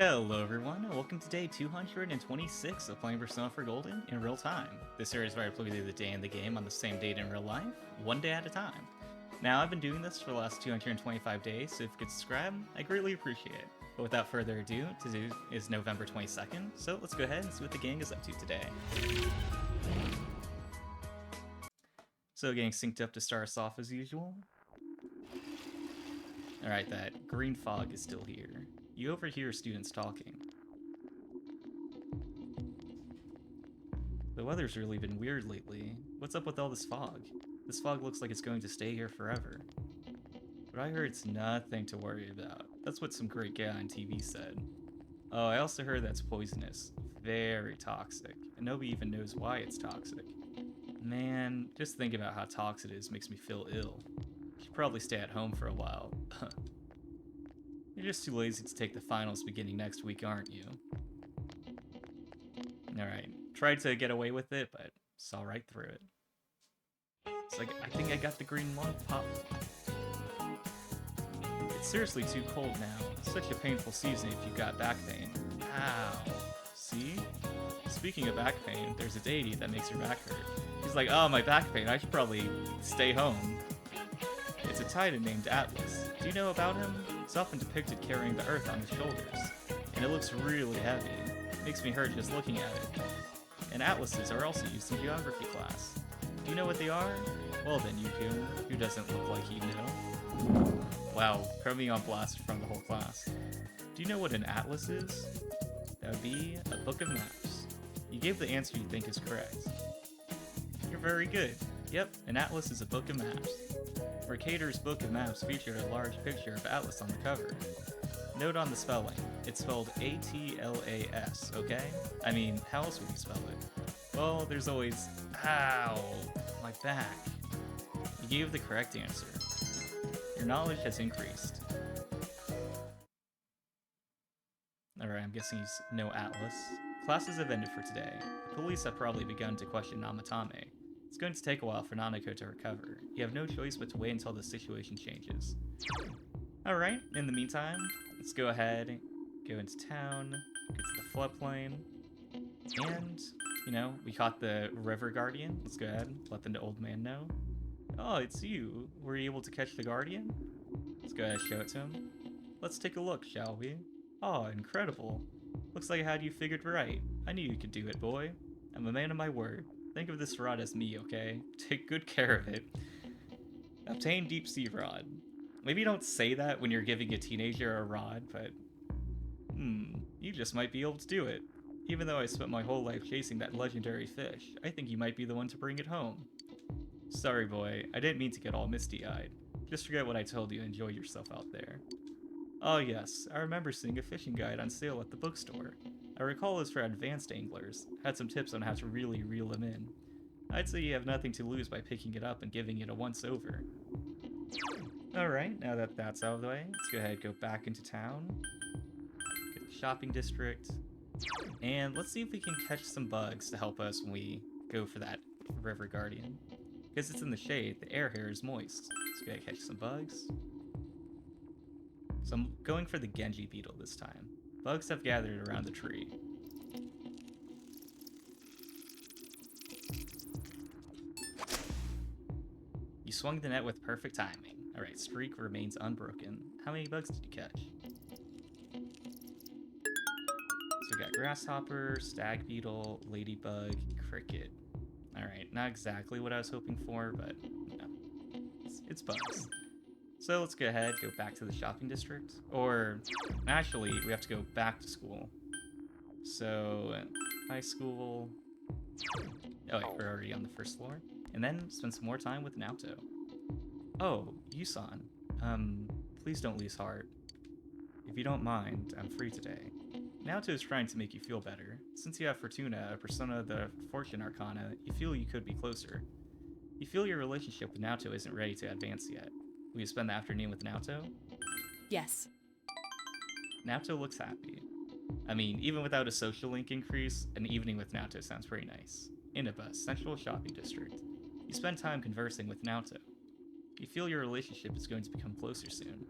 Hello everyone, and welcome to day 226 of playing Persona 4 Golden in real time. This series where I play through the day in the game on the same date in real life, one day at a time. Now, I've been doing this for the last 225 days, so if you could subscribe, I greatly appreciate it. But without further ado, today is November 22nd, so let's go ahead and see what the gang is up to today. So getting synced up to start us off as usual. Alright, that green fog is still here. You overhear students talking. The weather's really been weird lately. What's up with all this fog? This fog looks like it's going to stay here forever. But I heard it's nothing to worry about. That's what some great guy on TV said. Oh, I also heard that's poisonous. Very toxic. And nobody even knows why it's toxic. Man, just thinking about how toxic it is makes me feel ill. You should probably stay at home for a while. You're just too lazy to take the finals beginning next week, aren't you? Alright, tried to get away with it, but saw right through it. It's like, I think I got the green lung pop. It's seriously too cold now. Such a painful season if you've got back pain. Ow. See? Speaking of back pain, there's a deity that makes your back hurt. He's like, oh, my back pain, I should probably stay home. It's a titan named Atlas. Do you know about him? He's often depicted carrying the earth on his shoulders, and it looks really heavy. Makes me hurt just looking at it. And atlases are also used in geography class. Do you know what they are? Well then, Yukun, who doesn't look like he'd know. Wow, put me on blast from the whole class. Do you know what an atlas is? That would be a book of maps. You gave the answer you think is correct. You're very good. Yep, an atlas is a book of maps. Mercator's Book of Maps featured a large picture of Atlas on the cover. Note on the spelling, it's spelled A-T-L-A-S, okay? I mean, how else would you spell it? Well, there's always, ow, my back. You gave the correct answer. Your knowledge has increased. Alright, I'm guessing he's no Atlas. Classes have ended for today. The police have probably begun to question Namatame. It's going to take a while for Nanako to recover. You have no choice but to wait until the situation changes. Alright, in the meantime, let's go ahead, go into town, go to the floodplain, and, you know, we caught the River Guardian. Let's go ahead, let the old man know. Oh, it's you. Were you able to catch the Guardian? Let's go ahead and show it to him. Let's take a look, shall we? Oh, incredible. Looks like I had you figured right. I knew you could do it, boy. I'm a man of my word. Think of this rod as me, okay? Take good care of it. Obtain deep sea rod. Maybe you don't say that when you're giving a teenager a rod, but... you just might be able to do it. Even though I spent my whole life chasing that legendary fish, I think you might be the one to bring it home. Sorry, boy. I didn't mean to get all misty-eyed. Just forget what I told you and enjoy yourself out there. Oh yes, I remember seeing a fishing guide on sale at the bookstore. I recall it was for advanced anglers. Had some tips on how to really reel them in. I'd say you have nothing to lose by picking it up and giving it a once-over. Alright, now that that's out of the way, let's go ahead and go back into town. Get the shopping district. And let's see if we can catch some bugs to help us when we go for that River Guardian. Because it's in the shade, the air here is moist. Let's go ahead and catch some bugs. So I'm going for the Genji beetle this time. Bugs have gathered around the tree. You swung the net with perfect timing. Alright, streak remains unbroken. How many bugs did you catch? So we got grasshopper, stag beetle, ladybug, cricket. Alright, not exactly what I was hoping for, but you know, it's bugs. So let's go ahead, go back to the shopping district. Or, actually, we have to go back to school. So, high school... Oh wait, we're already on the first floor. And then spend some more time with Naoto. Oh, Yusan. Please don't lose heart. If you don't mind, I'm free today. Naoto is trying to make you feel better. Since you have Fortuna, a persona of the Fortune Arcana, you feel you could be closer. You feel your relationship with Naoto isn't ready to advance yet. Will you spend the afternoon with Naoto? Yes. Naoto looks happy. I mean, even without a social link increase, an evening with Naoto sounds pretty nice. Inaba, Central Shopping District. You spend time conversing with Naoto. You feel your relationship is going to become closer soon.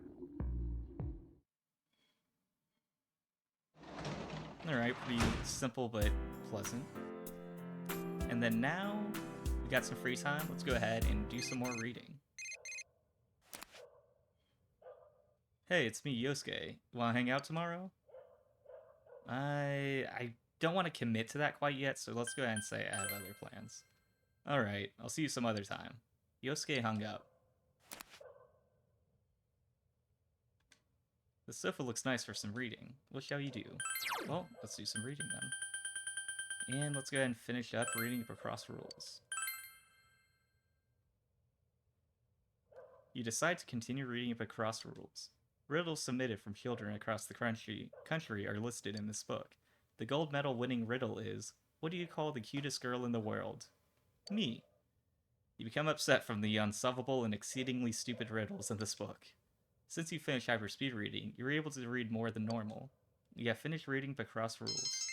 Alright, pretty simple but pleasant. And then now, we got some free time. Let's go ahead and do some more reading. Hey, it's me, Yosuke. Wanna hang out tomorrow? I don't want to commit to that quite yet, so let's go ahead and say I have other plans. Alright, I'll see you some other time. Yosuke hung up. The sofa looks nice for some reading. What shall you do? Well, let's do some reading then. And let's go ahead and finish up reading up across rules. You decide to continue reading up across rules. Riddles submitted from children across the country are listed in this book. The gold medal winning riddle is, what do you call the cutest girl in the world? Me. You become upset from the unsolvable and exceedingly stupid riddles in this book. Since you finished hyperspeed reading, you're able to read more than normal. You have finished reading across rules.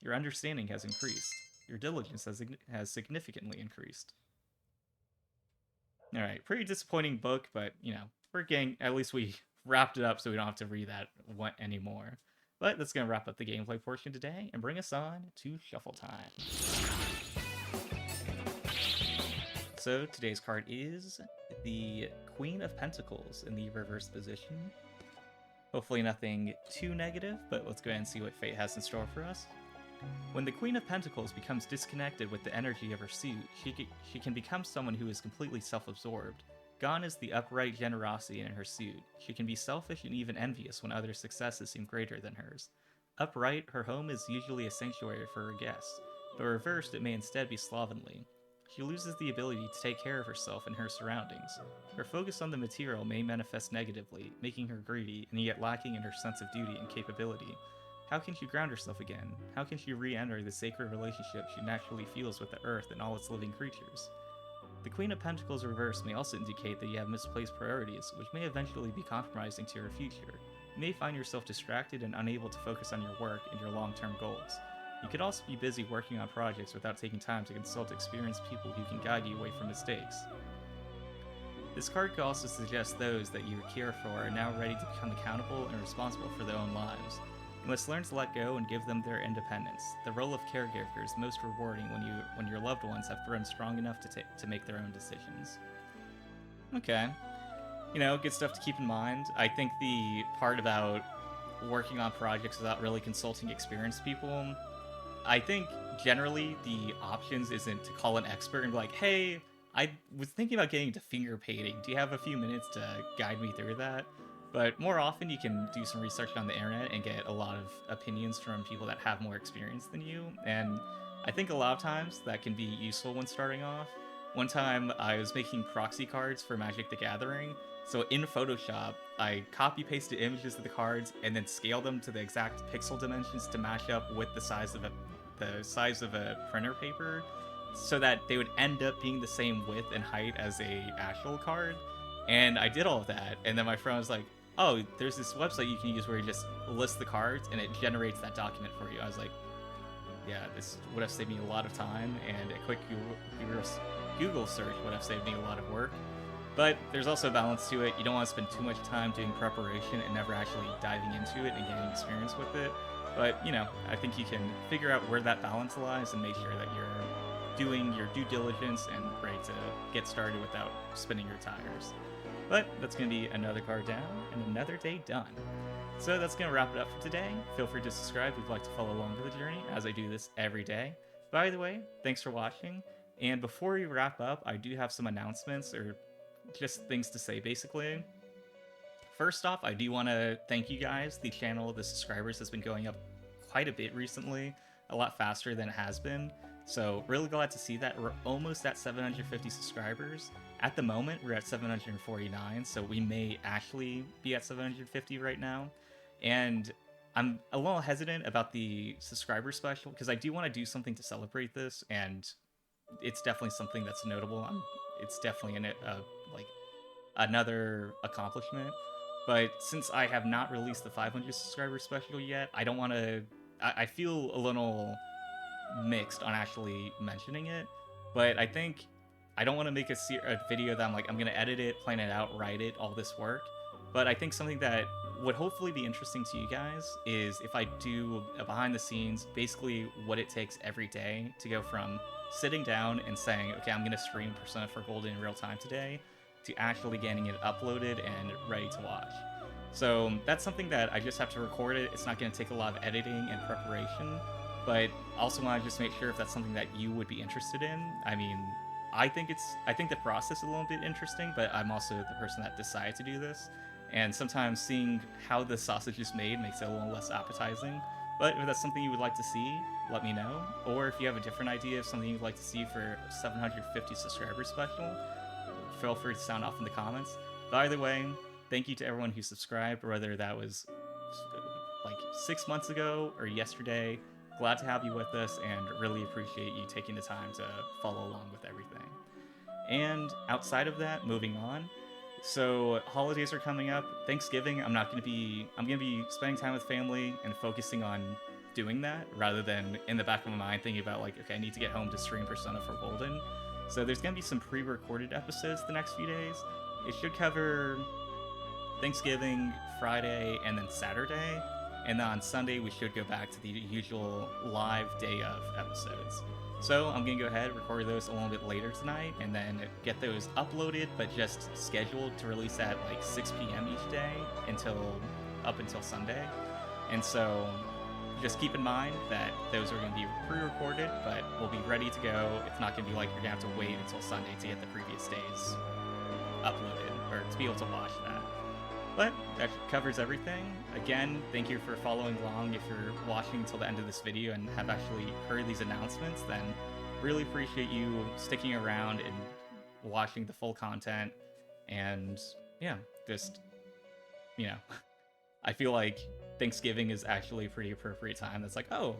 Your understanding has increased. Your diligence has significantly increased. Alright, pretty disappointing book, but, you know, we're getting, at least we wrapped it up so we don't have to read that one anymore. But that's going to wrap up the gameplay portion today and bring us on to shuffle time. So today's card is the Queen of Pentacles in the reverse position. Hopefully nothing too negative, but let's go ahead and see what fate has in store for us. When the Queen of Pentacles becomes disconnected with the energy of her suit, she can become someone who is completely self-absorbed. Gone is the upright generosity in her suit. She can be selfish and even envious when others' successes seem greater than hers. Upright, her home is usually a sanctuary for her guests, but reversed, it may instead be slovenly. She loses the ability to take care of herself and her surroundings. Her focus on the material may manifest negatively, making her greedy and yet lacking in her sense of duty and capability. How can she ground herself again? How can she re-enter the sacred relationship she naturally feels with the earth and all its living creatures? The Queen of Pentacles reverse may also indicate that you have misplaced priorities, which may eventually be compromising to your future. You may find yourself distracted and unable to focus on your work and your long-term goals. You could also be busy working on projects without taking time to consult experienced people who can guide you away from mistakes. This card could also suggest those that you care for are now ready to become accountable and responsible for their own lives. You must learn to let go and give them their independence. The role of caregiver is most rewarding when your loved ones have grown strong enough to make their own decisions. Okay. You know, good stuff to keep in mind. I think the part about working on projects without really consulting experienced people, I think generally the options isn't to call an expert and be like, hey, I was thinking about getting into finger painting. Do you have a few minutes to guide me through that? But more often you can do some research on the internet and get a lot of opinions from people that have more experience than you. And I think a lot of times that can be useful when starting off. One time I was making proxy cards for Magic the Gathering. So in Photoshop, I copy-pasted images of the cards and then scaled them to the exact pixel dimensions to match up with the size of a printer paper, so that they would end up being the same width and height as a actual card. And I did all of that, and then my friend was like, oh, there's this website you can use where you just list the cards and it generates that document for you. I was like, yeah, this would have saved me a lot of time, and a quick Google search would have saved me a lot of work. But there's also a balance to it. You don't want to spend too much time doing preparation and never actually diving into it and getting experience with it. But, you know, I think you can figure out where that balance lies and make sure that you're doing your due diligence and ready to get started without spinning your tires. But that's going to be another card down and another day done. So that's going to wrap it up for today. Feel free to subscribe if you'd like to follow along with the journey, as I do this every day. By the way, thanks for watching. And before we wrap up, I do have some announcements, or just things to say, basically. First off, I do want to thank you guys. The channel, the subscribers, has been going up quite a bit recently, a lot faster than it has been. So really glad to see that. We're almost at 750 subscribers. At the moment, we're at 749, so we may actually be at 750 right now. And I'm a little hesitant about the subscriber special, because I do want to do something to celebrate this, and it's definitely something that's notable. It's definitely like another accomplishment. But since I have not released the 500 subscriber special yet, I don't want to... I feel a little mixed on actually mentioning it, but I think I don't want to make a video that I'm going to edit it, plan it out, write it, all this work. But I think something that would hopefully be interesting to you guys is if I do a behind the scenes, basically what it takes every day to go from sitting down and saying, okay, I'm going to stream Persona 4 Golden in real time today, to actually getting it uploaded and ready to watch. So that's something that I just have to record it. It's not going to take a lot of editing and preparation, but also want to just make sure if that's something that you would be interested in. I mean, I think the process is a little bit interesting, but I'm also the person that decided to do this. And sometimes seeing how the sausage is made makes it a little less appetizing. But if that's something you would like to see, let me know. Or if you have a different idea of something you'd like to see for 750 subscribers special, feel free to sound off in the comments. But either way, thank you to everyone who subscribed, whether that was like 6 months ago or yesterday. Glad to have you with us and really appreciate you taking the time to follow along with everything. And outside of that, moving on. So holidays are coming up. Thanksgiving, I'm gonna be spending time with family and focusing on doing that rather than in the back of my mind thinking about like, okay, I need to get home to stream Persona 4 Golden. So there's gonna be some pre-recorded episodes the next few days. It should cover Thanksgiving, Friday, and then Saturday. And then on Sunday, we should go back to the usual live day of episodes. So I'm going to go ahead, record those a little bit later tonight, and then get those uploaded, but just scheduled to release at like 6 p.m. each day up until Sunday. And so just keep in mind that those are going to be pre-recorded, but we'll be ready to go. It's not going to be like you're going to have to wait until Sunday to get the previous days uploaded, or to be able to watch that. But that covers everything. Again, thank you for following along. If you're watching until the end of this video and have actually heard these announcements, then really appreciate you sticking around and watching the full content. And yeah, just, you know, I feel like Thanksgiving is actually a pretty appropriate time. That's like, oh,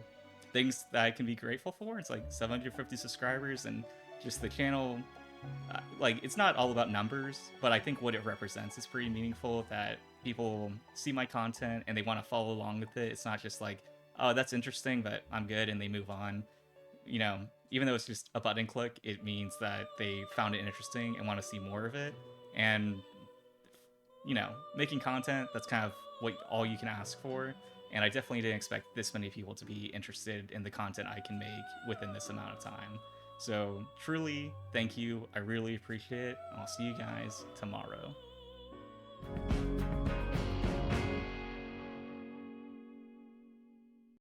things that I can be grateful for. It's like 750 subscribers and just the channel. Like, it's not all about numbers, but I think what it represents is pretty meaningful, that people see my content and they want to follow along with it. It's not just like, oh, that's interesting, but I'm good, and they move on. You know, even though it's just a button click, it means that they found it interesting and want to see more of it. And, you know, making content, that's kind of all you can ask for. And I definitely didn't expect this many people to be interested in the content I can make within this amount of time. So truly, thank you. I really appreciate it. I'll see you guys tomorrow.